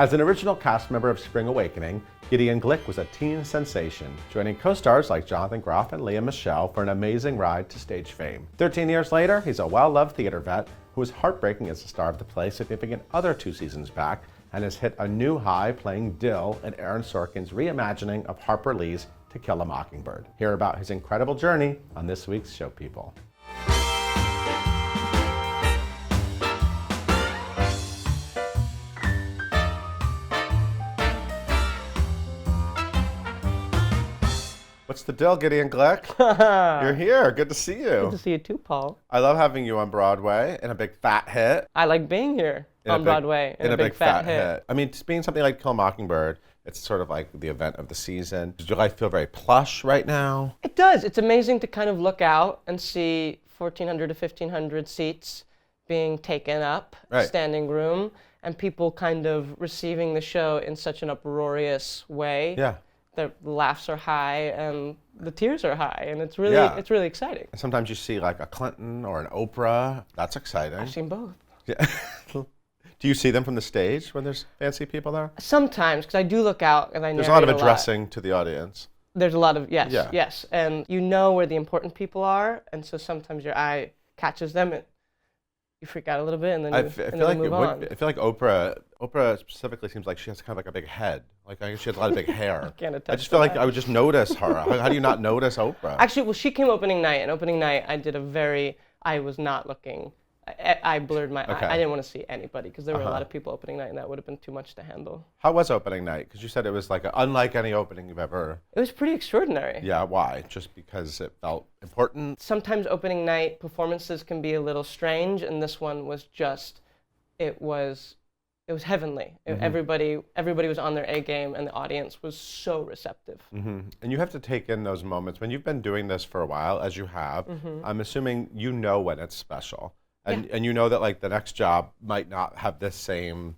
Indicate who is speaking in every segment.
Speaker 1: As an original cast member of Spring Awakening, Gideon Glick was a teen sensation, joining co-stars like Jonathan Groff and Leah Michelle for an amazing ride to stage fame. 13 years later, he's a well-loved theater vet who was heartbreaking as the star of the play Significant Other 2 seasons back, and has hit a new high playing Dill in Aaron Sorkin's reimagining of Harper Lee's To Kill a Mockingbird. Hear about his incredible journey on this week's Show People. What's the deal, Gideon Glick? You're here. Good to see you.
Speaker 2: Good to see you too, Paul.
Speaker 1: I love having you on Broadway in a big fat hit.
Speaker 2: I like being here on Broadway in a big fat hit.
Speaker 1: I mean, being something like Kill a Mockingbird, it's sort of like the event of the season. Does your life feel very plush right now?
Speaker 2: It does. It's amazing to kind of look out and see 1,400 to 1,500 seats being taken up, standing room, and people kind of receiving the show in such an uproarious way.
Speaker 1: Yeah.
Speaker 2: The laughs are high and the tears are high, and it's really exciting.
Speaker 1: Sometimes you see like a Clinton or an Oprah. That's exciting.
Speaker 2: I've seen both.
Speaker 1: Yeah. Do you see them from the stage when there's fancy people there?
Speaker 2: Sometimes, because I do look out and I
Speaker 1: There's a lot of addressing to the audience.
Speaker 2: There's a lot of, yes. And you know where the important people are, and so sometimes your eye catches them and you freak out a little bit, and then you move on.
Speaker 1: I feel like Oprah specifically seems like she has kind of like a big head. Like I guess she has a lot of big hair.
Speaker 2: I can't attest
Speaker 1: I just feel like I would just notice her. How do you not notice Oprah?
Speaker 2: Actually, well, she came opening night, and opening night I was not looking. I blurred my eye. I didn't want to see anybody because there were a lot of people opening night, and that would have been too much to handle.
Speaker 1: How was opening night? Because you said it was like unlike any opening you've ever.
Speaker 2: It was pretty extraordinary.
Speaker 1: Yeah, why? Just because it felt important?
Speaker 2: Sometimes opening night performances can be a little strange, and this one was just, it was heavenly. Everybody was on their A game, and the audience was so receptive.
Speaker 1: And you have to take in those moments. When you've been doing this for a while, as you have, I'm assuming you know when it's special. And you know that like the next job might not have this same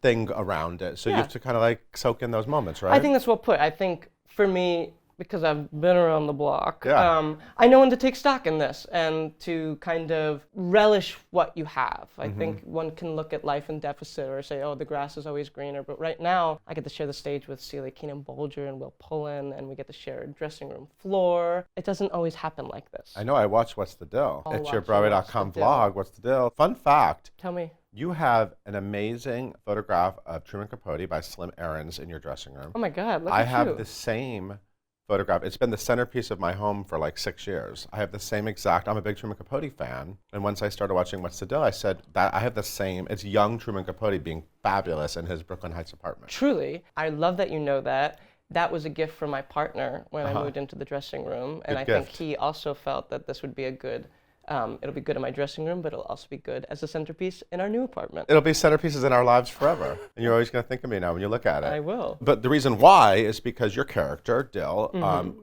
Speaker 1: thing around it. So you have to kind of like soak in those moments, right?
Speaker 2: I think that's well put. I think for me, because I've been around the block, I know when to take stock in this and to kind of relish what you have. I think one can look at life in deficit or say, oh, the grass is always greener. But right now, I get to share the stage with Celia Keenan-Bolger and Will Pullen, and we get to share a dressing room floor. It doesn't always happen like this.
Speaker 1: I know. I watched What's the Dill. It's your Broadway.com vlog, What's the Dill. Fun fact.
Speaker 2: Tell me.
Speaker 1: You have an amazing photograph of Truman Capote by Slim Aarons in your dressing room.
Speaker 2: Oh my God, look at you.
Speaker 1: I have the same photograph. It's been the centerpiece of my home for like 6 years. I have the same exact, I'm a big Truman Capote fan. And once I started watching What's the Dill, I said that I have the same, it's young Truman Capote being fabulous in his Brooklyn Heights apartment.
Speaker 2: Truly. I love that you know that. That was a gift from my partner when I moved into the dressing room. And I think he also felt that this would be a good, it'll be good in my dressing room, but it'll also be good as a centerpiece in our new apartment.
Speaker 1: It'll be centerpieces in our lives forever. And you're always going to think of me now when you look at it.
Speaker 2: I will.
Speaker 1: But the reason why is because your character, Dill,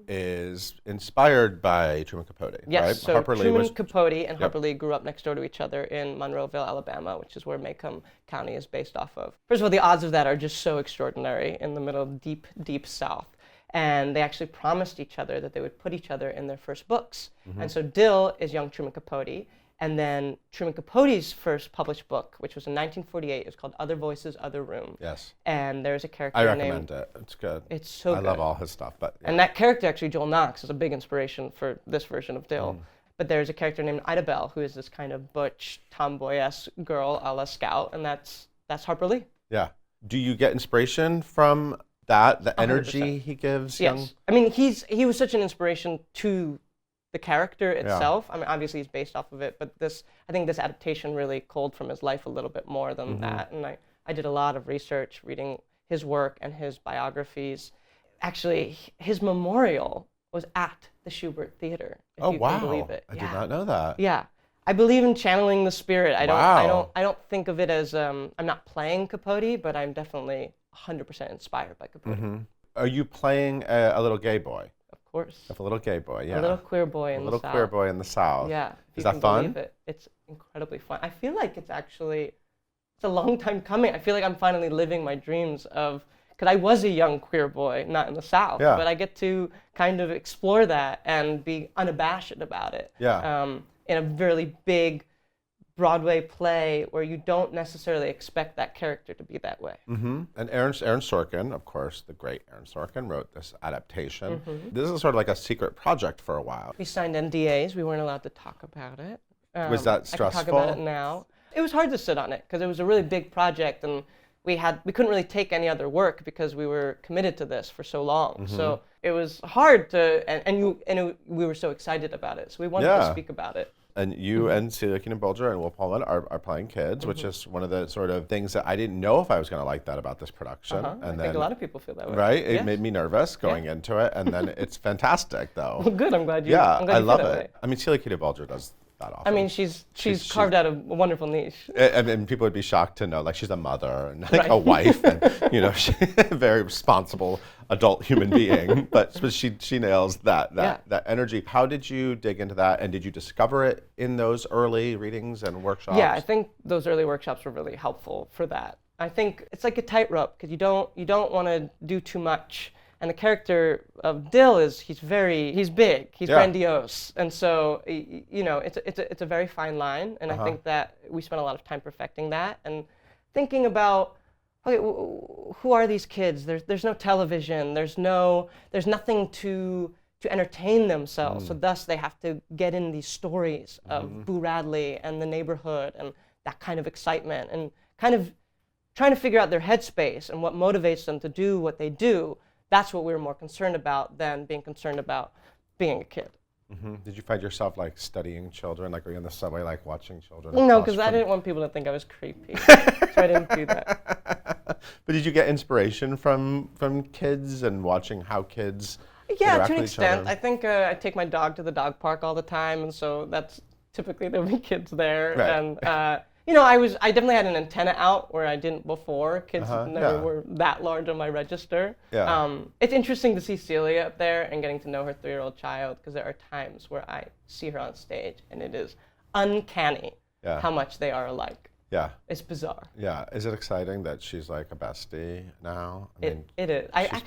Speaker 1: is inspired by Truman Capote,
Speaker 2: yes,
Speaker 1: right?
Speaker 2: So Truman Capote and Harper Lee grew up next door to each other in Monroeville, Alabama, which is where Maycomb County is based off of. First of all, the odds of that are just so extraordinary in the middle of deep, deep South. And they actually promised each other that they would put each other in their first books. And so Dill is young Truman Capote, and then Truman Capote's first published book, which was in 1948, is called Other Voices, Other Room.
Speaker 1: Yes.
Speaker 2: And there's a character
Speaker 1: I recommend it. It's good.
Speaker 2: It's so good.
Speaker 1: I love all his stuff. But
Speaker 2: And that character, actually, Joel Knox, is a big inspiration for this version of Dill. But there's a character named Idabel, who is this kind of butch, tomboy-esque girl a la Scout, and that's Harper Lee.
Speaker 1: Yeah. Do you get inspiration from that, the energy
Speaker 2: 100%.
Speaker 1: he gives?
Speaker 2: Yes. I mean, he was such an inspiration to the character itself. I mean, obviously he's based off of it, but I think this adaptation really culled from his life a little bit more than that. And I did a lot of research reading his work and his biographies. Actually, his memorial was at the Shubert Theatre, if you can believe it.
Speaker 1: I did not know that.
Speaker 2: Yeah. I believe in channeling the spirit. I don't think of it as I'm not playing Capote, but I'm definitely 100% inspired by Capote.
Speaker 1: Are you playing a little gay boy?
Speaker 2: Of course.
Speaker 1: A little gay boy, yeah.
Speaker 2: A little queer boy in the South.
Speaker 1: A little queer boy in the South.
Speaker 2: Yeah.
Speaker 1: Is that fun?
Speaker 2: It's incredibly fun. I feel like it's a long time coming. I feel like I'm finally living my dreams of, because I was a young queer boy, not in the South, but I get to kind of explore that and be unabashed about it.
Speaker 1: Yeah.
Speaker 2: In a really big, Broadway play where you don't necessarily expect that character to be that way.
Speaker 1: Mm-hmm. And Aaron Sorkin, of course, the great Aaron Sorkin, wrote this adaptation. This is sort of like a secret project for a while.
Speaker 2: We signed NDAs. We weren't allowed to talk about it.
Speaker 1: Was that stressful?
Speaker 2: I can talk about it now. It was hard to sit on it because it was a really big project, and we couldn't really take any other work because we were committed to this for so long. So it was hard to, we were so excited about it. So we wanted to speak about it.
Speaker 1: And you and Celia Keenan-Bolger and Will Pullman are playing kids, which is one of the sort of things that I didn't know if I was going to like that about this production. And
Speaker 2: I think a lot of people feel that way.
Speaker 1: Right? It made me nervous going into it, and then it's fantastic, though.
Speaker 2: Well, good. I'm glad you.
Speaker 1: Yeah,
Speaker 2: I'm glad
Speaker 1: I
Speaker 2: you
Speaker 1: love
Speaker 2: feel that
Speaker 1: it.
Speaker 2: way.
Speaker 1: I mean, Celia Keenan-Bolger does that often.
Speaker 2: I mean, she's carved out a wonderful niche.
Speaker 1: And people would be shocked to know, like, she's a mother and like a wife, and she's a very responsible adult human being. But she nails that energy. How did you dig into that, and did you discover it in those early readings and workshops?
Speaker 2: Yeah, I think those early workshops were really helpful for that. I think it's like a tightrope because you don't want to do too much. And the character of Dill he's big, he's grandiose, and so it's a very fine line. And I think that we spent a lot of time perfecting that and thinking about, okay, who are these kids? There's no television, there's nothing to entertain themselves. So thus they have to get in these stories of Boo Radley and the neighborhood and that kind of excitement and kind of trying to figure out their headspace and what motivates them to do what they do. That's what we were more concerned about than being concerned about being a kid.
Speaker 1: Did you find yourself like studying children, like were you in the subway, like watching children?
Speaker 2: No, because I didn't want people to think I was creepy, so I didn't do that.
Speaker 1: But did you get inspiration from kids and watching how kids?
Speaker 2: Yeah, to an extent. I think I take my dog to the dog park all the time, and so that's typically there'll be kids there.
Speaker 1: Right.
Speaker 2: And I definitely had an antenna out where I didn't before. Kids never were that large on my register.
Speaker 1: Yeah.
Speaker 2: It's interesting to see Celia up there and getting to know her 3-year-old child, because there are times where I see her on stage and it is uncanny how much they are alike.
Speaker 1: Yeah.
Speaker 2: It's bizarre.
Speaker 1: Yeah. Is it exciting that she's like a bestie now? I mean,
Speaker 2: it is. I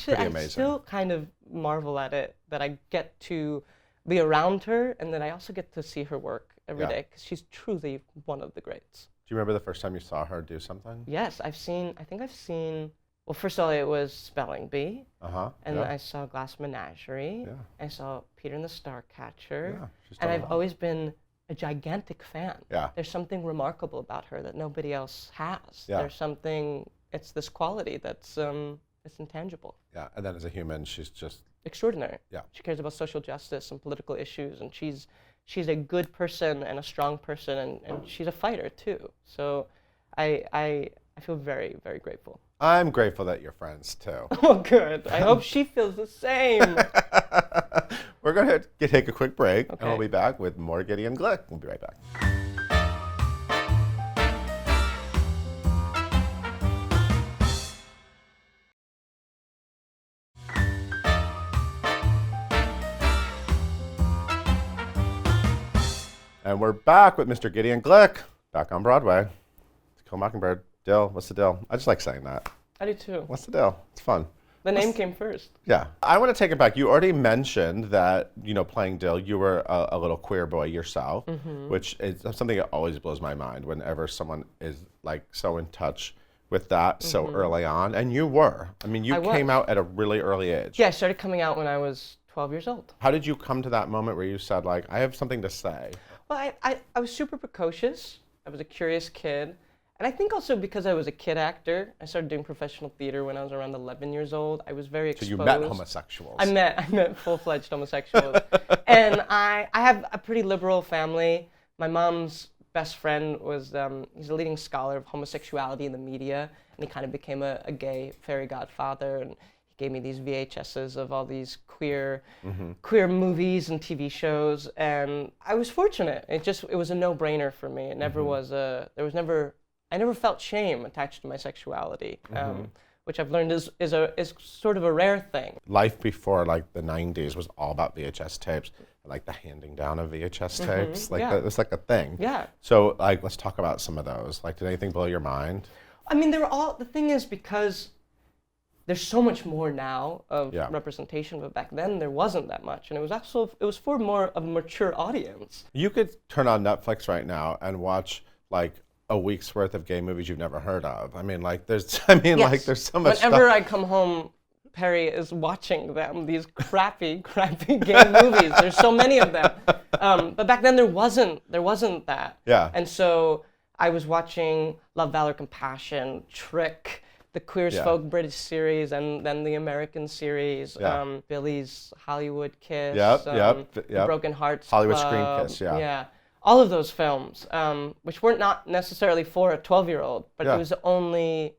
Speaker 2: still kind of marvel at it that I get to be around her and that I also get to see her work every day, because she's truly one of the greats.
Speaker 1: Do you remember the first time you saw her do something?
Speaker 2: Yes, I think I've seen, well, first of all, it was Spelling Bee. And then I saw Glass Menagerie. I saw Peter and the Starcatcher. And I've always been a gigantic fan. There's something remarkable about her that nobody else has. There's something, it's this quality that's it's intangible.
Speaker 1: Yeah, and then as a human, she's just
Speaker 2: extraordinary.
Speaker 1: Yeah.
Speaker 2: She cares about social justice and political issues, and she's a good person and a strong person, and she's a fighter too. So I feel very, very grateful.
Speaker 1: I'm grateful that you're friends too.
Speaker 2: Oh, good. I hope she feels the same.
Speaker 1: We're going to take a quick break, and we'll be back with more Gideon Glick. We'll be right back. And we're back with Mr. Gideon Glick, back on Broadway. To Kill a Mockingbird. Dill, what's the deal? I just like saying that.
Speaker 2: I do too.
Speaker 1: What's the deal? It's fun.
Speaker 2: The name came first.
Speaker 1: Yeah. I want to take it back. You already mentioned that, playing Dill, you were a little queer boy yourself, which is something that always blows my mind whenever someone is like so in touch with that so early on. And you were. I mean, you came out at a really early age.
Speaker 2: Yeah, I started coming out when I was 12 years old.
Speaker 1: How did you come to that moment where you said, like, I have something to say?
Speaker 2: Well, I was super precocious. I was a curious kid. And I think also because I was a kid actor, I started doing professional theater when I was around 11 years old. I was very exposed.
Speaker 1: So you met homosexuals.
Speaker 2: I met full-fledged homosexuals. And I have a pretty liberal family. My mom's best friend was, he's a leading scholar of homosexuality in the media, and he kind of became a gay fairy godfather. And he gave me these VHSs of all these queer movies and TV shows, and I was fortunate. It was a no-brainer for me. It never was I never felt shame attached to my sexuality, which I've learned is sort of a rare thing.
Speaker 1: Life before like the 90s was all about VHS tapes, like the handing down of VHS tapes. Like it's like a thing.
Speaker 2: Yeah.
Speaker 1: So like, let's talk about some of those. Like, did anything blow your mind?
Speaker 2: I mean, the thing is, because there's so much more now of representation, but back then there wasn't that much, and it was for more of a mature audience.
Speaker 1: You could turn on Netflix right now and watch like a week's worth of gay movies you've never heard of. I mean, like there's there's so much
Speaker 2: Whenever
Speaker 1: stuff.
Speaker 2: I come home, Perry is watching them, these crappy gay movies. There's so many of them. But back then there wasn't that.
Speaker 1: Yeah.
Speaker 2: And so I was watching Love, Valor, Compassion, Trick, the Queer as Folk British series, and then the American series, Billy's Hollywood Kiss, The Broken Hearts
Speaker 1: Hollywood
Speaker 2: Club,
Speaker 1: Screen Kiss,
Speaker 2: yeah. All of those films, which were not necessarily for a 12-year-old, but it was the only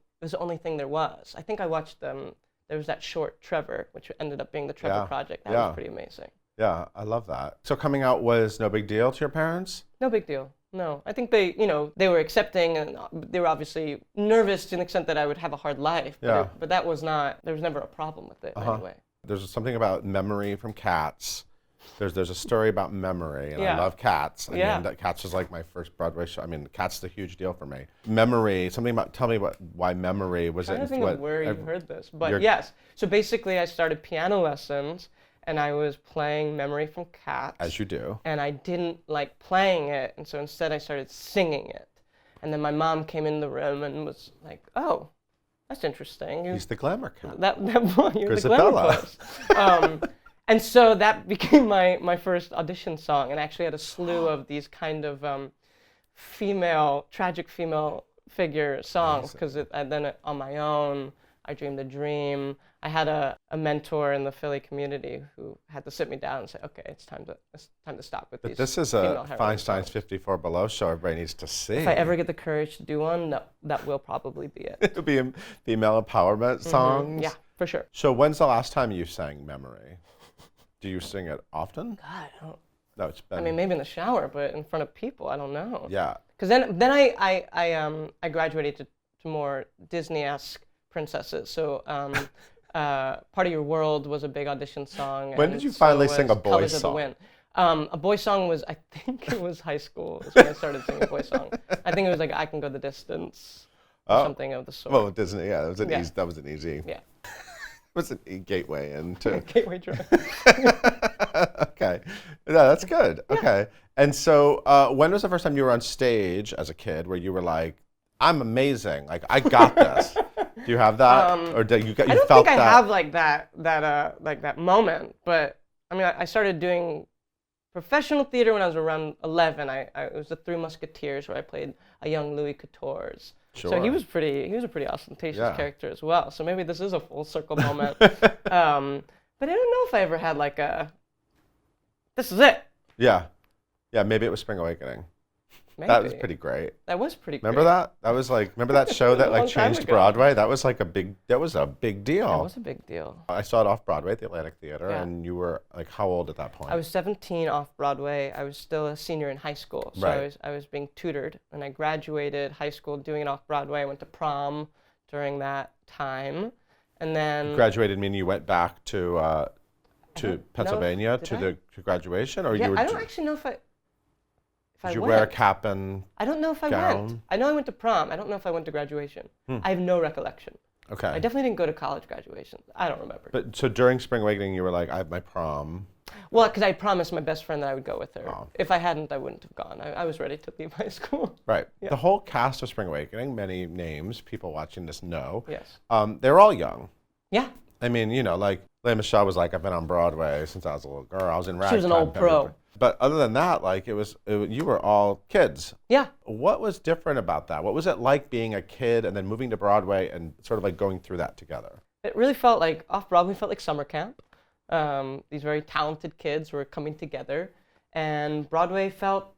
Speaker 2: thing there was. I think I watched them. There was that short Trevor, which ended up being the Trevor Project. That was pretty amazing.
Speaker 1: Yeah, I love that. So coming out was no big deal to your parents?
Speaker 2: No big deal. No, I think they were accepting, and they were obviously nervous to an extent that I would have a hard life. But that was not. There was never a problem with it anyway.
Speaker 1: There's something about Memory from Cats. There's a story about Memory, and I love Cats. I mean, that Cats was like my first Broadway show. I mean, Cats is a huge deal for me. Memory, something about. Tell me why Memory was.
Speaker 2: I don't think of where you heard this, but yes. So basically, I started piano lessons. And I was playing Memory from Cats. As
Speaker 1: you do.
Speaker 2: And I didn't like playing it, and so instead I started singing it. And then my mom came in the room and was like, "Oh, that's interesting.
Speaker 1: He's the glamour cat.
Speaker 2: You're the glamour puss." And so that became my first audition song, and I actually had a slew of these kind of tragic female figure songs, because then On My Own, I Dreamed a Dream. I had a mentor in the Philly community who had to sit me down and say, "Okay, it's time to stop with these."
Speaker 1: But this is a Feinstein's 54 Below show everybody needs to see.
Speaker 2: If I ever get the courage to do one, that will probably be it.
Speaker 1: It'll be female empowerment songs.
Speaker 2: Yeah, for sure.
Speaker 1: So when's the last time you sang Memory? Do you sing it often?
Speaker 2: God, I don't.
Speaker 1: No, it's been.
Speaker 2: I mean, maybe in the shower, but in front of people, I don't know.
Speaker 1: Yeah.
Speaker 2: Because then I graduated to more Disney-esque princesses. So Part of Your World was a big audition song.
Speaker 1: When did you finally sing a boy
Speaker 2: Colors
Speaker 1: song?
Speaker 2: Of the Wind. A boy song was, I think it was high school is when I started singing a boy song. I think it was like I Can Go the Distance or something of the sort.
Speaker 1: Well, Disney, that was an easy. That was an easy.
Speaker 2: Yeah.
Speaker 1: It was a gateway into.
Speaker 2: Gateway drug.
Speaker 1: Okay. Yeah, that's good. Okay. And so when was the first time you were on stage as a kid where you were like, I'm amazing, like I got this? Do you have that? Or did you
Speaker 2: I don't think I have like that moment, but I mean, I started doing professional theater when I was around 11. It was the Three Musketeers where I played a young Louis XIV. Sure. So he was a pretty ostentatious character as well. So maybe this is a full circle moment. But I don't know if I ever had like this is it.
Speaker 1: Yeah. Yeah, maybe it was Spring Awakening.
Speaker 2: Maybe.
Speaker 1: That was pretty great.
Speaker 2: That was pretty great.
Speaker 1: Remember that? That was like, remember that show that like changed Broadway? That was like a big deal.
Speaker 2: That was a big deal.
Speaker 1: I saw it off Broadway at the Atlantic Theater, and you were like how old at that point?
Speaker 2: I was 17 off Broadway. I was still a senior in high school. So I was being tutored, and I graduated high school doing it off Broadway. I went to prom during that time, and then...
Speaker 1: Graduated meaning you went back to Pennsylvania to graduation? Or you were...
Speaker 2: I don't actually know if I...
Speaker 1: Did you wear a cap and
Speaker 2: I don't know if I went. I know I went to prom. I don't know if I went to graduation. I have no recollection.
Speaker 1: Okay.
Speaker 2: I definitely didn't go to college graduation. I don't remember.
Speaker 1: But so during Spring Awakening, you were like, I have my prom.
Speaker 2: Well, because I promised my best friend that I would go with her. Oh. If I hadn't, I wouldn't have gone. I was ready to leave high school.
Speaker 1: Right. Yeah. The whole cast of Spring Awakening, many names people watching this know.
Speaker 2: Yes.
Speaker 1: They're all young.
Speaker 2: Yeah.
Speaker 1: I mean, you know, like Lea Michele was like, I've been on Broadway since I was a little girl. I was in Ragtime.
Speaker 2: She was an old pro.
Speaker 1: But other than that, like you were all kids.
Speaker 2: Yeah.
Speaker 1: What was different about that? What was it like being a kid and then moving to Broadway and sort of like going through that together?
Speaker 2: It really felt like, off-Broadway felt like summer camp. These very talented kids were coming together, and Broadway felt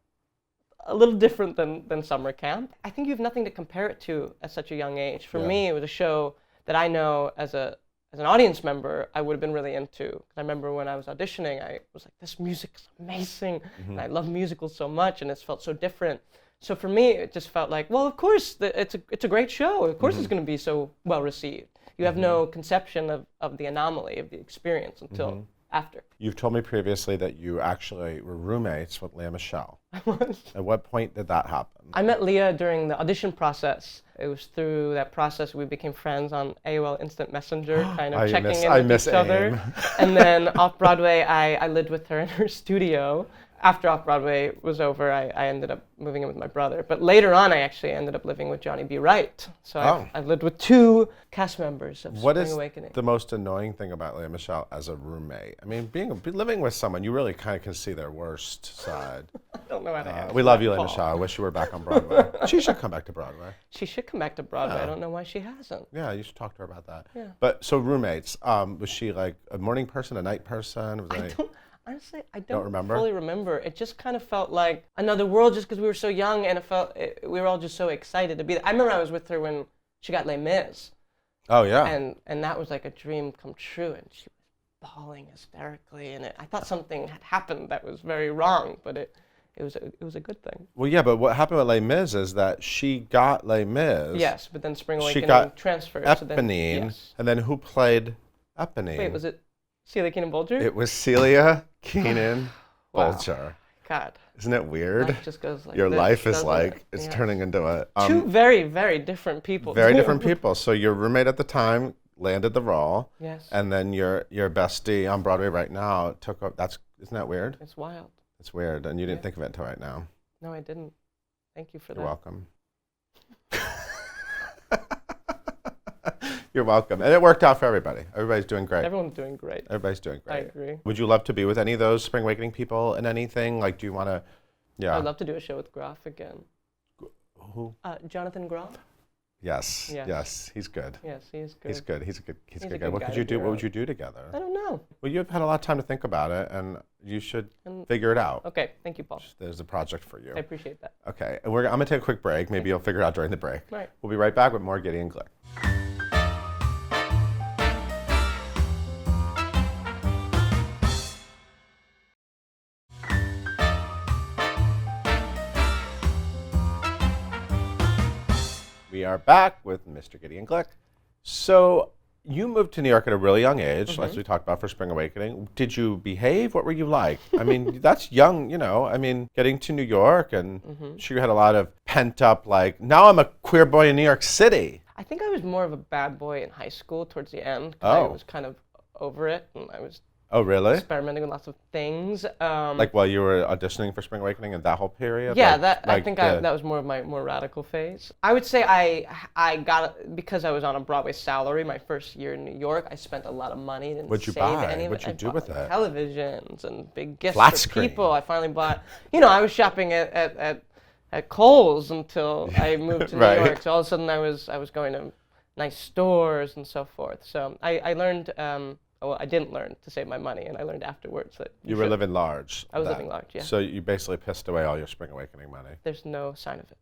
Speaker 2: a little different than summer camp. I think you have nothing to compare it to at such a young age. For me, it was a show that I know as an audience member, I would have been really into. I remember when I was auditioning, I was like, this music is amazing, and I love musicals so much, and it's felt so different. So for me, it just felt like, well, of course, it's a great show. Of course it's going to be so well received. You have no conception of the anomaly of the experience until after.
Speaker 1: You've told me previously that you actually were roommates with Lea Michele.
Speaker 2: I was.
Speaker 1: At what point did that happen?
Speaker 2: I met Lea during the audition process. It was through that process we became friends on AOL Instant Messenger, kind of checking in with each other. And then off Broadway, I lived with her in her studio. after Off-Broadway was over, I ended up moving in with my brother. But later on, I actually ended up living with Johnny B. Wright. So I've lived with 2 cast members of Spring Awakening.
Speaker 1: The most annoying thing about Lea Michele as a roommate? I mean, living with someone, you really kind of can see their worst side.
Speaker 2: I don't know how to answer
Speaker 1: We love
Speaker 2: that,
Speaker 1: you, Lea
Speaker 2: Paul.
Speaker 1: Michele. I wish you were back on Broadway. She should come back to Broadway.
Speaker 2: She should come back to Broadway.
Speaker 1: Yeah.
Speaker 2: I don't know why she hasn't.
Speaker 1: Yeah, you should talk to her about that.
Speaker 2: Yeah.
Speaker 1: But so roommates, was she like a morning person, a night person?
Speaker 2: Honestly, I don't
Speaker 1: remember?
Speaker 2: fully remember. It just kind of felt like another world just because we were so young and we were all just so excited to be there. I remember I was with her when she got Les Mis.
Speaker 1: Oh, yeah.
Speaker 2: And that was like a dream come true. And she was bawling hysterically. And I thought something had happened that was very wrong, but it was a good thing.
Speaker 1: Well, yeah, but what happened with Les Mis is that she got Les Mis.
Speaker 2: Yes, but then Spring Awakening
Speaker 1: She got
Speaker 2: transferred.
Speaker 1: Eponine,
Speaker 2: Yes.
Speaker 1: and then who played Eponine?
Speaker 2: Wait, was it Celia Keenan-Bolger?
Speaker 1: It was Celia Keenan-Bolger.
Speaker 2: Wow. God.
Speaker 1: Isn't it weird?
Speaker 2: Life just goes like
Speaker 1: Your
Speaker 2: this,
Speaker 1: life is
Speaker 2: doesn't
Speaker 1: like,
Speaker 2: it?
Speaker 1: it's
Speaker 2: Yeah.
Speaker 1: turning into a...
Speaker 2: 2 very, very different people.
Speaker 1: very different people. So your roommate at the time landed the role.
Speaker 2: Yes.
Speaker 1: And then your bestie on Broadway right now took up... Isn't that weird?
Speaker 2: It's wild.
Speaker 1: It's weird, and you didn't think of it until right now.
Speaker 2: No, I didn't. Thank you for
Speaker 1: You're
Speaker 2: that.
Speaker 1: welcome. You're welcome. And it worked out for everybody. Everybody's doing great.
Speaker 2: Everyone's doing great.
Speaker 1: Everybody's doing great.
Speaker 2: I agree.
Speaker 1: Would you love to be with any of those Spring Awakening people in anything? Like, do you want to... Yeah.
Speaker 2: I'd love to do a show with Groff again.
Speaker 1: Who?
Speaker 2: Jonathan Groff?
Speaker 1: Yes.
Speaker 2: Yes.
Speaker 1: Yes. He's good.
Speaker 2: Yes, he is good.
Speaker 1: He's good. He's a good
Speaker 2: a
Speaker 1: guy.
Speaker 2: good
Speaker 1: What
Speaker 2: guy
Speaker 1: could
Speaker 2: to
Speaker 1: you do?
Speaker 2: be
Speaker 1: What would
Speaker 2: around.
Speaker 1: you do together?
Speaker 2: I don't know.
Speaker 1: Well, you've had a lot of time to think about it, and you should
Speaker 2: And-
Speaker 1: figure it out.
Speaker 2: Okay, thank you, Paul.
Speaker 1: There's a project for you.
Speaker 2: I appreciate that.
Speaker 1: Okay, and I'm going to take a quick break. Maybe you'll figure it out during the break.
Speaker 2: Right.
Speaker 1: We'll be right back with more Gideon Glick. We are back with Mr. Gideon Glick. So you moved to New York at a really young age, as we talked about for Spring Awakening. Did you behave? What were you like? I mean, that's young, you know. I mean, getting to New York, and sure you had a lot of pent up, like, now I'm a queer boy in New York City.
Speaker 2: I think I was more of a bad boy in high school towards the end. 'Cause I
Speaker 1: Oh.
Speaker 2: was kind of over it, and I was
Speaker 1: Oh, really?
Speaker 2: experimenting with lots of things.
Speaker 1: Like while you were auditioning for Spring Awakening and that whole period?
Speaker 2: Yeah,
Speaker 1: Like-
Speaker 2: I
Speaker 1: like
Speaker 2: think
Speaker 1: the-
Speaker 2: that was more of my more radical phase. I would say I got, because I was on a Broadway salary my first year in New York, I spent a lot of money. Didn't
Speaker 1: What'd you
Speaker 2: save
Speaker 1: buy?
Speaker 2: any of
Speaker 1: What'd
Speaker 2: it.
Speaker 1: you do
Speaker 2: I
Speaker 1: with
Speaker 2: bought
Speaker 1: it?
Speaker 2: Televisions and big gifts
Speaker 1: Flat
Speaker 2: for
Speaker 1: screen.
Speaker 2: people. I finally bought, I was shopping at Kohl's until I moved to
Speaker 1: Right.
Speaker 2: New York. So all of a sudden I was going to nice stores and so forth. So I learned, well, I didn't learn to save my money, and I learned afterwards that
Speaker 1: You were
Speaker 2: should.
Speaker 1: living large.
Speaker 2: I was
Speaker 1: then.
Speaker 2: living large, yeah.
Speaker 1: So you basically pissed away all your Spring Awakening money.
Speaker 2: There's no sign of it.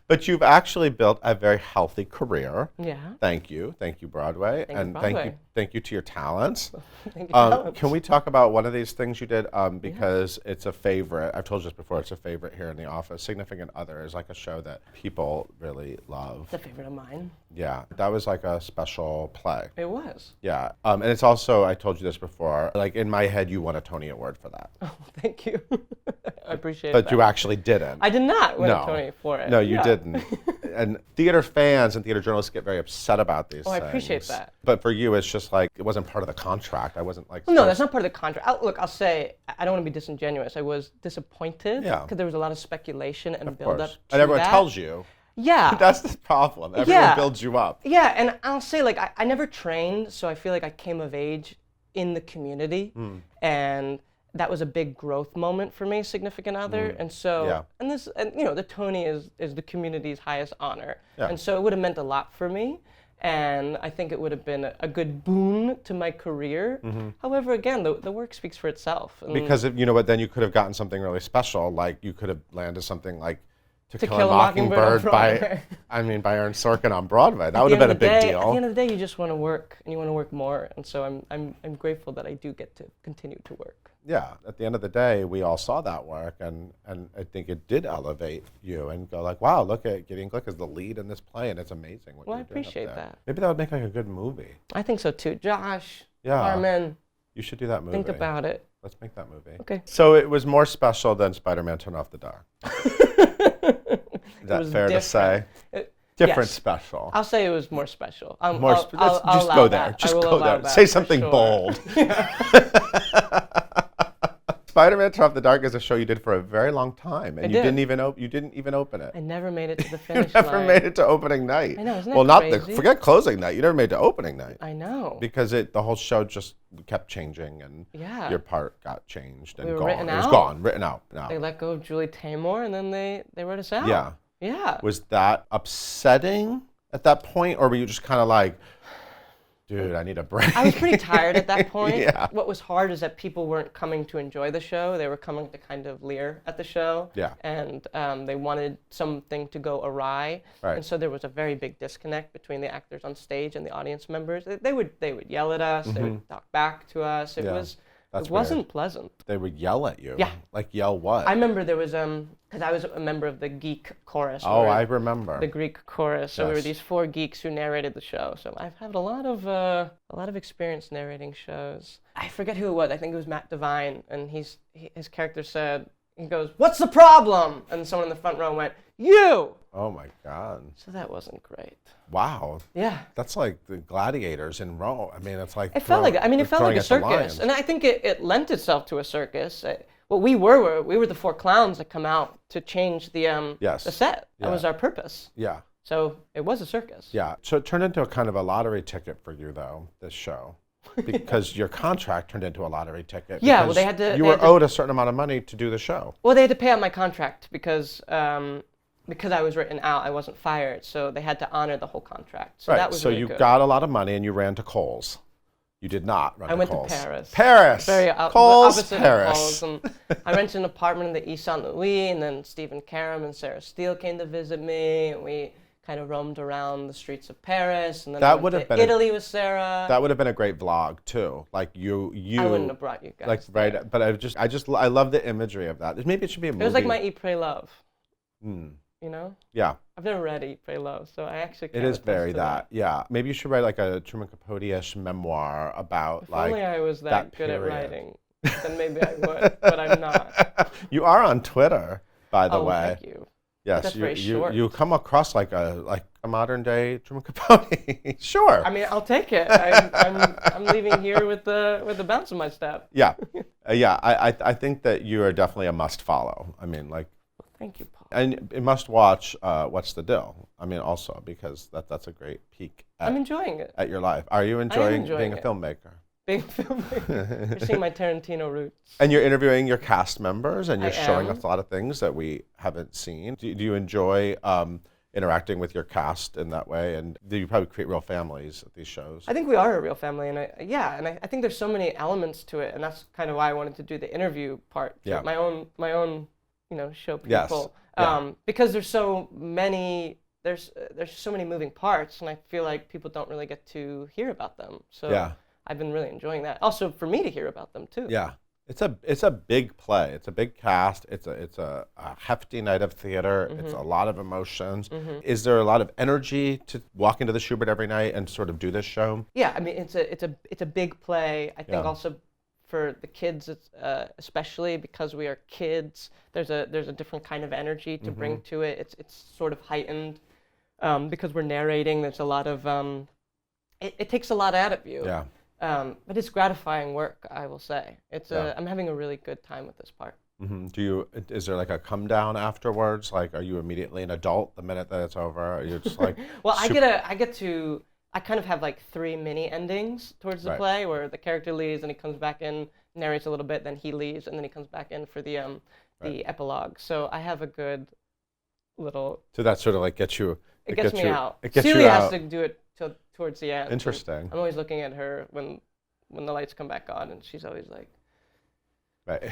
Speaker 1: But you've actually built a very healthy career.
Speaker 2: Yeah.
Speaker 1: Thank you, Broadway,
Speaker 2: Thank you,
Speaker 1: and
Speaker 2: Broadway.
Speaker 1: thank you to your talents.
Speaker 2: Thank you, talents.
Speaker 1: Can we talk about one of these things you did? Because it's a favorite. I've told you this before. It's a favorite here in the office. Significant Other is like a show that people really love.
Speaker 2: It's a favorite of mine.
Speaker 1: Yeah, that was like a special play.
Speaker 2: It was.
Speaker 1: Yeah, and it's also, I told you this before, like in my head, you won a Tony Award for that.
Speaker 2: Oh, thank you. I appreciate
Speaker 1: But
Speaker 2: that.
Speaker 1: you actually didn't.
Speaker 2: I did not win
Speaker 1: No.
Speaker 2: a Tony for it.
Speaker 1: No, you
Speaker 2: Yeah.
Speaker 1: didn't. And theater fans and theater journalists get very upset about these
Speaker 2: Oh, I
Speaker 1: things.
Speaker 2: appreciate that.
Speaker 1: But for you, it's just like, it wasn't part of the contract. I wasn't like...
Speaker 2: Well, no, that's not part of the contract. I'll say, I don't want to be disingenuous. I was disappointed
Speaker 1: Yeah.
Speaker 2: because there was a lot of speculation and
Speaker 1: Of
Speaker 2: build-up
Speaker 1: course.
Speaker 2: to
Speaker 1: And everyone
Speaker 2: that.
Speaker 1: tells you.
Speaker 2: Yeah.
Speaker 1: That's the problem. Everyone
Speaker 2: Yeah.
Speaker 1: builds you up.
Speaker 2: Yeah, and I'll say, like, I never trained, so I feel like I came of age in the community, and that was a big growth moment for me, Significant Other. And so,
Speaker 1: Yeah.
Speaker 2: and the Tony is the community's highest honor,
Speaker 1: Yeah.
Speaker 2: and so it would have meant a lot for me, and I think it would have been a good boon to my career. However, again, the work speaks for itself. And
Speaker 1: Because, you know what, then you could have gotten something really special. Like, you could have landed something like To Kill a Mockingbird by Aaron Sorkin on Broadway. That would have been a big deal.
Speaker 2: At the end of the day, you just want to work, and you want to work more, and so I'm grateful that I do get to continue to work.
Speaker 1: Yeah, at the end of the day, we all saw that work, and I think it did elevate you and go like, wow, look at Gideon Glick as the lead in this play, and it's amazing what
Speaker 2: Well, I
Speaker 1: you're doing up
Speaker 2: appreciate
Speaker 1: there.
Speaker 2: that.
Speaker 1: Maybe that would make like a good movie.
Speaker 2: I think so too. Josh,
Speaker 1: Yeah.
Speaker 2: Carmen,
Speaker 1: You should do that movie.
Speaker 2: think about it.
Speaker 1: Let's make that movie.
Speaker 2: Okay.
Speaker 1: So it was more special than Spider-Man Turn Off the Dark. Is that
Speaker 2: was
Speaker 1: fair to say? Different
Speaker 2: Yes.
Speaker 1: special.
Speaker 2: I'll say it was more special.
Speaker 1: Let's
Speaker 2: I'll
Speaker 1: just
Speaker 2: allow
Speaker 1: go there.
Speaker 2: that.
Speaker 1: Just
Speaker 2: I will
Speaker 1: go
Speaker 2: allow
Speaker 1: there.
Speaker 2: that
Speaker 1: Say
Speaker 2: for
Speaker 1: something
Speaker 2: sure.
Speaker 1: bold. Spider-Man Turn Off the Dark is a show you did for a very long time, and
Speaker 2: I
Speaker 1: you
Speaker 2: did.
Speaker 1: didn't even open it.
Speaker 2: I never made it to the
Speaker 1: You
Speaker 2: finish
Speaker 1: never
Speaker 2: line.
Speaker 1: made it to opening night.
Speaker 2: I know, isn't that
Speaker 1: well, not
Speaker 2: crazy?
Speaker 1: forget closing night. You never made it to opening night.
Speaker 2: I know.
Speaker 1: Because the whole show just kept changing, and
Speaker 2: Yeah.
Speaker 1: your part got changed and
Speaker 2: We were
Speaker 1: gone.
Speaker 2: written
Speaker 1: It was
Speaker 2: out.
Speaker 1: gone, written out. No.
Speaker 2: They let go of Julie Taymor, and then they wrote us out.
Speaker 1: Yeah.
Speaker 2: Yeah.
Speaker 1: Was that upsetting at that point, or were you just kind of like, dude, I need a break?
Speaker 2: I was pretty tired at that point.
Speaker 1: Yeah.
Speaker 2: What was hard is that people weren't coming to enjoy the show. They were coming to kind of leer at the show.
Speaker 1: Yeah.
Speaker 2: And they wanted something to go awry.
Speaker 1: Right.
Speaker 2: And so there was a very big disconnect between the actors on stage and the audience members. They would yell at us. They would talk back to us. It
Speaker 1: Yeah. That's
Speaker 2: wasn't pleasant.
Speaker 1: They would yell at you.
Speaker 2: Yeah.
Speaker 1: Like yell what?
Speaker 2: I remember there was because I was a member of the geek chorus.
Speaker 1: Oh,
Speaker 2: We were
Speaker 1: I remember.
Speaker 2: the Greek chorus. So we were
Speaker 1: Yes.
Speaker 2: these 4 geeks who narrated the show. So I've had a lot of experience narrating shows. I forget who it was. I think it was Matt Devine, and his character said, he goes, "What's the problem?" And someone in the front row went, "You."
Speaker 1: Oh my God.
Speaker 2: So that wasn't great.
Speaker 1: Wow.
Speaker 2: Yeah.
Speaker 1: That's like the gladiators in Rome. I mean, it's like
Speaker 2: It felt like a circus, and I think it lent itself to a circus. What we were the 4 clowns that come out to change the
Speaker 1: Yes.
Speaker 2: the set. That
Speaker 1: Yeah.
Speaker 2: was our purpose.
Speaker 1: Yeah.
Speaker 2: So it was a circus.
Speaker 1: Yeah. So it turned into a kind of a lottery ticket for you, though, this show. Because your contract turned into a lottery ticket.
Speaker 2: Yeah, well,
Speaker 1: because
Speaker 2: they had to-
Speaker 1: You
Speaker 2: they
Speaker 1: were
Speaker 2: had to-
Speaker 1: owed a certain amount of money to do the show.
Speaker 2: Well, they had to pay out my contract because I was written out. I wasn't fired, so they had to honor the whole contract. So
Speaker 1: Right.
Speaker 2: that was
Speaker 1: So
Speaker 2: really
Speaker 1: you
Speaker 2: good.
Speaker 1: got a lot of money and you ran to Kohl's. You did not run
Speaker 2: I
Speaker 1: to
Speaker 2: went
Speaker 1: Kohl's.
Speaker 2: to Paris.
Speaker 1: Paris.
Speaker 2: Very
Speaker 1: Kohl's,
Speaker 2: opposite
Speaker 1: Paris.
Speaker 2: of Kohl's. And I rented an apartment in the East St. Louis, and then Stephen Karam and Sarah Steele came to visit me, and we kind of roamed around the streets of Paris, and then
Speaker 1: That
Speaker 2: I
Speaker 1: would
Speaker 2: went
Speaker 1: have
Speaker 2: to
Speaker 1: been
Speaker 2: Italy with Sarah.
Speaker 1: That would have been a great vlog too. Like you.
Speaker 2: I wouldn't have brought you guys.
Speaker 1: Like
Speaker 2: there.
Speaker 1: right, but I love the imagery of that. Maybe it should be a movie.
Speaker 2: It was like my Eat, Pray, Love.
Speaker 1: Mm.
Speaker 2: You know?
Speaker 1: Yeah.
Speaker 2: I've never read Eat, Pray, Love, so I actually
Speaker 1: It
Speaker 2: can't
Speaker 1: is
Speaker 2: attest
Speaker 1: very
Speaker 2: to
Speaker 1: that. Yeah. Maybe you should write like a Truman Capote-ish memoir about
Speaker 2: If only I was that good
Speaker 1: period.
Speaker 2: at writing, then maybe I would, but I'm not.
Speaker 1: You are on Twitter, by the
Speaker 2: Oh,
Speaker 1: way.
Speaker 2: thank you.
Speaker 1: Yes,
Speaker 2: That's very short.
Speaker 1: you come across like a modern day Truman Capote. Sure.
Speaker 2: I mean, I'll take it. I'm leaving here with the bounce in my step.
Speaker 1: Yeah. Yeah. I think that you are definitely a must follow. I mean, like.
Speaker 2: Thank you, Paul.
Speaker 1: And you must watch What's the Dill? I mean, also because that's a great peek
Speaker 2: I'm enjoying it.
Speaker 1: at your life. Are you enjoying being a
Speaker 2: it.
Speaker 1: filmmaker?
Speaker 2: Being filmmaker. You're seeing my Tarantino roots.
Speaker 1: And you're interviewing your cast members, and you're
Speaker 2: I
Speaker 1: showing
Speaker 2: am.
Speaker 1: us a lot of things that we haven't seen. Do you enjoy interacting with your cast in that way? And do you probably create real families at these shows?
Speaker 2: I think we are a real family, and I think there's so many elements to it, and that's kind of why I wanted to do the interview part.
Speaker 1: Yeah.
Speaker 2: My own, show
Speaker 1: Yes.
Speaker 2: people.
Speaker 1: Yeah.
Speaker 2: Because there's so many. There's so many moving parts, and I feel like people don't really get to hear about them. So
Speaker 1: Yeah.
Speaker 2: I've been really enjoying that. Also, for me to hear about them too.
Speaker 1: Yeah. It's a big play. It's a big cast. It's a hefty night of theater.
Speaker 2: Mm-hmm.
Speaker 1: It's a lot of emotions. Is there a lot of energy to walk into the Shubert every night and sort of do this show?
Speaker 2: Yeah, I mean it's a big play. I think
Speaker 1: Yeah.
Speaker 2: also for the kids, it's, especially because we are kids, there's a different kind of energy to bring to it. It's sort of heightened because we're narrating. There's a lot of it takes a lot out of you.
Speaker 1: Yeah.
Speaker 2: But it's gratifying work, I will say.
Speaker 1: Yeah.
Speaker 2: I'm having a really good time with this part.
Speaker 1: Mm-hmm. Is there like a come down afterwards? Like, are you immediately an adult the minute that it's over? Are you just like?
Speaker 2: Well, I kind of have like 3 mini endings towards the
Speaker 1: Right.
Speaker 2: play where the character leaves and he comes back in, narrates a little bit, then he leaves, and then he comes back in for the
Speaker 1: Right.
Speaker 2: epilogue. So I have a good little.
Speaker 1: So that sort of like gets you.
Speaker 2: It gets me out.
Speaker 1: It gets you
Speaker 2: Celia has
Speaker 1: out.
Speaker 2: to do it towards the end. and
Speaker 1: Interesting.
Speaker 2: I'm always looking at her when the lights come back on, and she's always like,
Speaker 1: Right.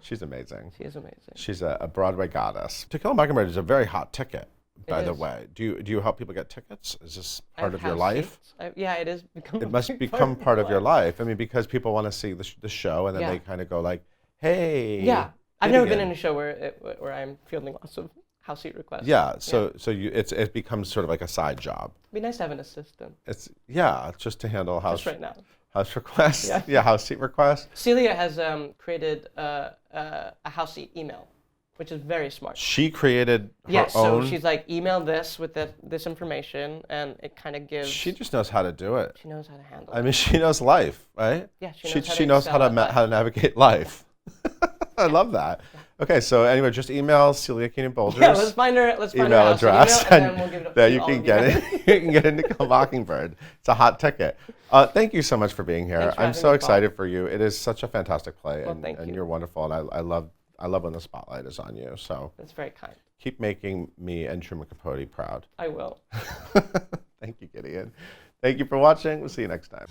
Speaker 1: She's amazing.
Speaker 2: she is amazing.
Speaker 1: She's a Broadway goddess. To Kill a Mockingbird is a very hot ticket, by the
Speaker 2: is.
Speaker 1: way. Do you help people get tickets? Is this
Speaker 2: I
Speaker 1: part
Speaker 2: have
Speaker 1: of your
Speaker 2: house
Speaker 1: life?
Speaker 2: seats. Yeah, it is.
Speaker 1: It must become part of your life. I mean, because people want to see the show, and then
Speaker 2: Yeah.
Speaker 1: they kind of go like, "Hey."
Speaker 2: Yeah, I've never been
Speaker 1: Gideon.
Speaker 2: in a show where I'm fielding lots of house seat requests.
Speaker 1: Yeah. So it becomes sort of like a side job.
Speaker 2: It'd be nice to have an assistant.
Speaker 1: It's just to handle
Speaker 2: Just right now.
Speaker 1: house requests.
Speaker 2: Yeah.
Speaker 1: House seat requests.
Speaker 2: Celia has created a house seat email, which is very smart.
Speaker 1: She created her
Speaker 2: Yes,
Speaker 1: own.
Speaker 2: so she's like, email this with this information, and it kind of gives.
Speaker 1: She just knows how to do it.
Speaker 2: She knows how to handle
Speaker 1: I
Speaker 2: it.
Speaker 1: mean, she knows life, right?
Speaker 2: Yeah,
Speaker 1: she knows how to navigate life. I love that. Okay, so anyway, just email Celia Keenan-Bolger's
Speaker 2: Let's find her house
Speaker 1: address,
Speaker 2: email, and then we'll give it up
Speaker 1: there
Speaker 2: to
Speaker 1: you
Speaker 2: all
Speaker 1: can
Speaker 2: of
Speaker 1: get it. You can get into Kill a Mockingbird. It's a hot ticket. Thank you so much for being here.
Speaker 2: Thanks for
Speaker 1: I'm
Speaker 2: having
Speaker 1: so
Speaker 2: me,
Speaker 1: excited for you. It is such a fantastic play,
Speaker 2: Well, thank
Speaker 1: and
Speaker 2: you.
Speaker 1: you're wonderful, and I love when the spotlight is on you. So
Speaker 2: That's very kind.
Speaker 1: keep making me and Truman Capote proud.
Speaker 2: I will.
Speaker 1: Thank you, Gideon. Thank you for watching. We'll see you next time.